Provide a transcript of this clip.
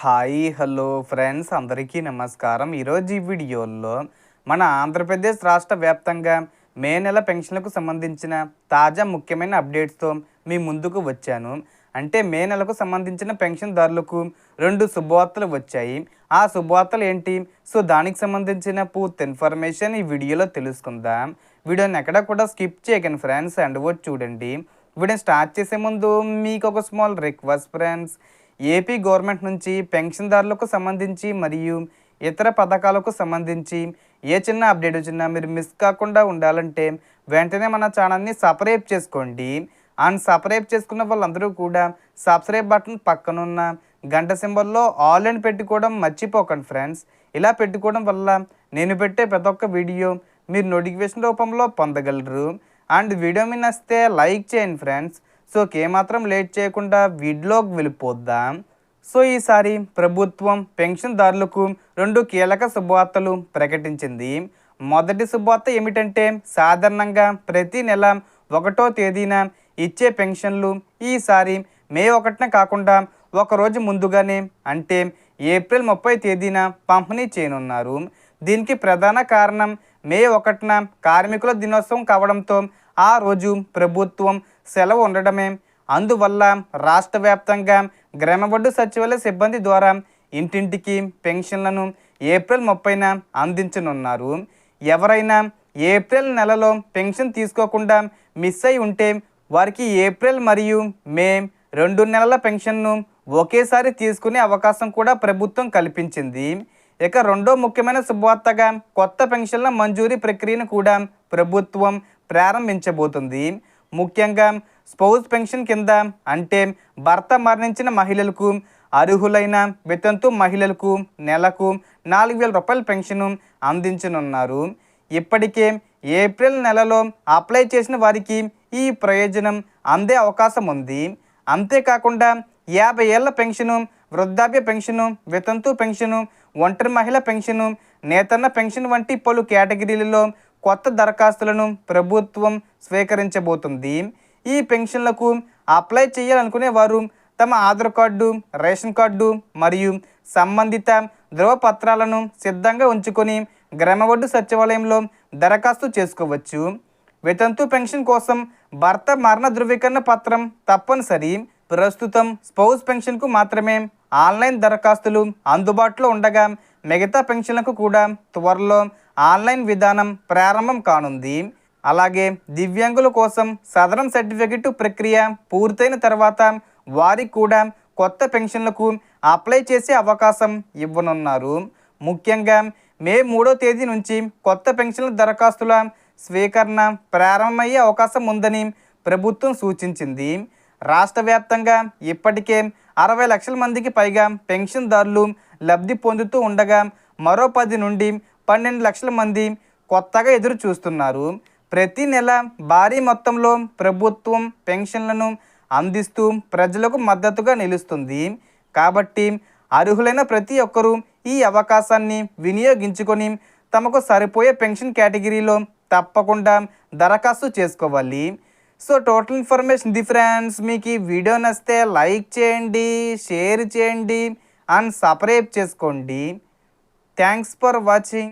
Hi hello friends అందరికీ నమస్కారం. ఈరోజు ఈ వీడియోలో మన ఆంధ్రప్రదేశ్ రాష్ట్ర వ్యాప్తంగా మే నెల పెన్షన్లకు సంబంధించిన తాజా ముఖ్యమైన అప్డేట్స్తో మీ ముందుకు వచ్చాను. అంటే మే నెలకు సంబంధించిన పెన్షన్దారులకు 2 శుభవార్తలు వచ్చాయి. ఆ శుభవార్తలు ఏంటి? సో దానికి సంబంధించిన పూర్తి ఇన్ఫర్మేషన్ ఈ వీడియోలో తెలుసుకుందాం. వీడియోని ఎక్కడ కూడా స్కిప్ చేయకండి ఫ్రెండ్స్, అండ్ వచ్చి చూడండి. వీడియోని స్టార్ట్ చేసే ముందు మీకు ఒక small request friends. AP government నుంచి పెన్షన్దారులకు సంబంధించి మరియు ఇతర పథకాలకు సంబంధించి ఏ చిన్న అప్డేట్ వచ్చినా మీరు మిస్ కాకుండా ఉండాలంటే వెంటనే మన ఛానల్ని సబ్స్క్రైబ్ చేసుకోండి. అండ్ సబ్స్క్రైబ్ చేసుకున్న వాళ్ళందరూ కూడా సబ్స్క్రైబ్ బటన్ పక్కనున్న గంట సింబల్లో ఆల్ అని పెట్టుకోవడం మర్చిపోకండి ఫ్రెండ్స్. ఇలా పెట్టుకోవడం వల్ల నేను పెట్టే ప్రతి ఒక్క వీడియో మీరు నోటిఫికేషన్ రూపంలో పొందగలరు. అండ్ వీడియో మీద నచ్చితే లైక్ చేయండి ఫ్రెండ్స్. సో ఏమాత్రం లేట్ చేయకుండా వీడియోకి వెళ్ళిపోద్దాం. సో ఈసారి ప్రభుత్వం పెన్షన్దారులకు 2 కీలక శుభవార్తలు ప్రకటించింది. మొదటి శుభవార్త ఏమిటంటే, సాధారణంగా ప్రతి నెల 1వ తేదీన ఇచ్చే పెన్షన్లు ఈసారి మే 1న కాకుండా ఒకరోజు ముందుగానే అంటే ఏప్రిల్ 30 తేదీన పంపిణీ చేయనున్నారు. దీనికి ప్రధాన కారణం మే 1న కార్మికుల దినోత్సవం కావడంతో ఆ రోజు ప్రభుత్వం సెలవు ఉండడమే. అందువల్ల రాష్ట్ర వ్యాప్తంగా గ్రామబడ్డు సచివాలయ సిబ్బంది ద్వారా ఇంటింటికి పెన్షన్లను ఏప్రిల్ 30న అందించనున్నారు. ఎవరైనా ఏప్రిల్ నెలలో పెన్షన్ తీసుకోకుండా మిస్ అయి ఉంటే వారికి ఏప్రిల్ మరియు మే 2 నెలల పెన్షన్ను ఒకేసారి తీసుకునే అవకాశం కూడా ప్రభుత్వం కల్పించింది. ఇక రెండో ముఖ్యమైన శుభవార్తగా కొత్త పెన్షన్ల మంజూరీ ప్రక్రియను కూడా ప్రభుత్వం ప్రారంభించబోతుంది. ముఖ్యంగా స్పౌస్ పెన్షన్ కింద అంటే భర్త మరణించిన మహిళలకు, అర్హులైన వితంతు మహిళలకు నెలకు 4,000 రూపాయల పెన్షన్ అందించనున్నారు. ఇప్పటికే ఏప్రిల్ నెలలో అప్లై చేసిన వారికి ఈ ప్రయోజనం అందే అవకాశం ఉంది. అంతేకాకుండా 50 ఏళ్ల పెన్షను, వృద్ధాప్య పెన్షను, వితంతు పెన్షను, ఒంటరి మహిళ పెన్షను, నేతన్న పెన్షన్ వంటి పలు కేటగిరీలలో కొత్త దరఖాస్తులను ప్రభుత్వం స్వీకరించబోతుంది. ఈ పెన్షన్లకు అప్లై చేయాలనుకునే వారు తమ ఆధార్ కార్డు, రేషన్ కార్డు మరియు సంబంధిత ధృవపత్రాలను సిద్ధంగా ఉంచుకొని గ్రామబడ్డు సచివాలయంలో దరఖాస్తు చేసుకోవచ్చు. వితంతు పెన్షన్ కోసం భర్త మరణ ధృవీకరణ పత్రం తప్పనిసరి. ప్రస్తుతం స్పౌస్ పెన్షన్కు మాత్రమే ఆన్లైన్ దరఖాస్తులు అందుబాటులో ఉండగా మిగతా పెన్షన్లకు కూడా త్వరలో ఆన్లైన్ విధానం ప్రారంభం కానుంది. అలాగే దివ్యాంగుల కోసం సదరం సర్టిఫికెట్ ప్రక్రియ పూర్తయిన తర్వాత వారికి కూడా కొత్త పెన్షన్లకు అప్లై చేసే అవకాశం ఇవ్వనున్నారు. ముఖ్యంగా మే 3వ తేదీ నుంచి కొత్త పెన్షన్ల దరఖాస్తుల స్వీకరణ ప్రారంభమయ్యే అవకాశం ఉందని ప్రభుత్వం సూచించింది. రాష్ట్ర వ్యాప్తంగా ఇప్పటికే 60 లక్షల మందికి పైగా పెన్షన్దారులు లబ్ధి పొందుతూ ఉండగా మరో 10 నుండి 12 లక్షల మంది కొత్తగా ఎదురు చూస్తున్నారు. ప్రతి నెల భారీ మొత్తంలో ప్రభుత్వం పెన్షన్లను అందిస్తూ ప్రజలకు మద్దతుగా నిలుస్తుంది. కాబట్టి అర్హులైన ప్రతి ఒక్కరూ ఈ అవకాశాన్ని వినియోగించుకొని తమకు సరిపోయే పెన్షన్ కేటగిరీలో తప్పకుండా దరఖాస్తు చేసుకోవాలి. So total information the friends. మీకు ఈ వీడియో నచ్చితే లైక్ చేయండి, షేర్ చేయండి అండ్ సబ్స్క్రైబ్ చేసుకోండి. Thanks for watching.